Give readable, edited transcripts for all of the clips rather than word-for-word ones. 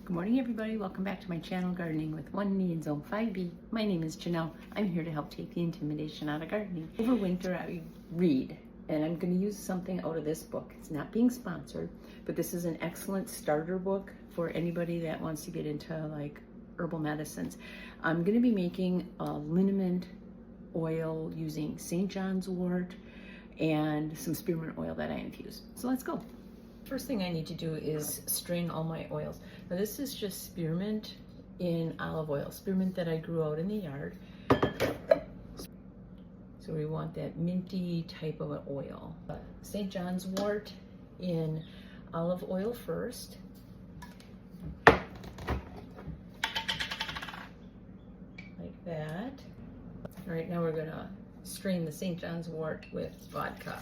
Good morning, everybody. Welcome back to my channel, Gardening with One Knee in Zone 5B. My name is Janelle. I'm here to help take the intimidation out of gardening. Over winter, I read, and I'm going to use something out of this book. It's not being sponsored, but this is an excellent starter book for anybody that wants to get into like herbal medicines. I'm going to be making a liniment oil using St. John's wort and some spearmint oil that I infuse. So let's go. First thing I need to do is strain all my oils. Now this is just spearmint in olive oil, spearmint that I grew out in the yard. So we want that minty type of an oil. St. John's wort in olive oil first. Like that. All right, now we're gonna strain the St. John's wort with vodka.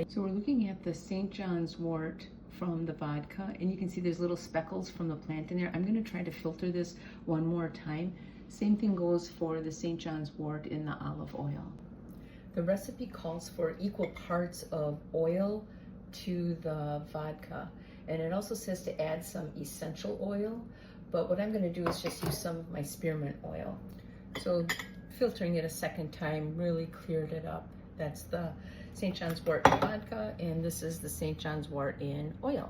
So we're looking at the St. John's wort from the vodka, and you can see there's little speckles from the plant in there. I'm going to try to filter this one more time. Same thing goes for the St. John's wort in the olive oil. The recipe calls for equal parts of oil to the vodka, and it also says to add some essential oil, but what I'm going to do is just use some of my spearmint oil. So filtering it a second time really cleared it up. That's the St. John's wort in vodka, and this is the St. John's wort in oil.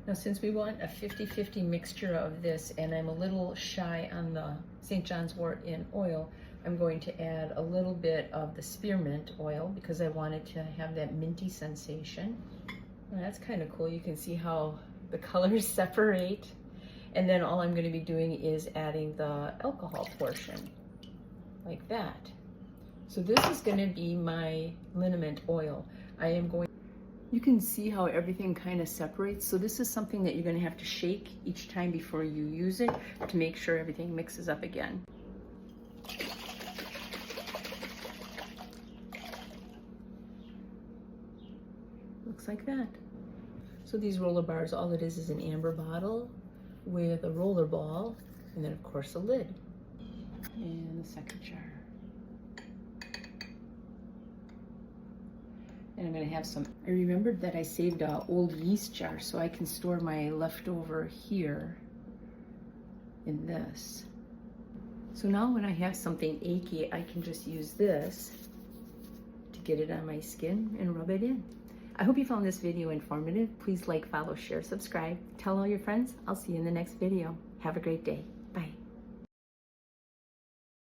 Now, since we want a 50-50 mixture of this, and I'm a little shy on the St. John's wort in oil, I'm going to add a little bit of the spearmint oil because I wanted to have that minty sensation. And that's kind of cool. You can see how the colors separate. And then all I'm going to be doing is adding the alcohol portion, like that. So this is going to be my liniment oil. You can see how everything kind of separates. So this is something that you're going to have to shake each time before you use it to make sure everything mixes up again. Looks like that. So these roller bars, all it is an amber bottle with a roller ball, and then of course a lid. And the second jar. And I'm going to have some. I remembered that I saved an old yeast jar, so I can store my leftover here in this. So now when I have something achy, I can just use this to get it on my skin and rub it in. I hope you found this video informative. Please like, follow, share, subscribe. Tell all your friends. I'll see you in the next video. Have a great day. Bye.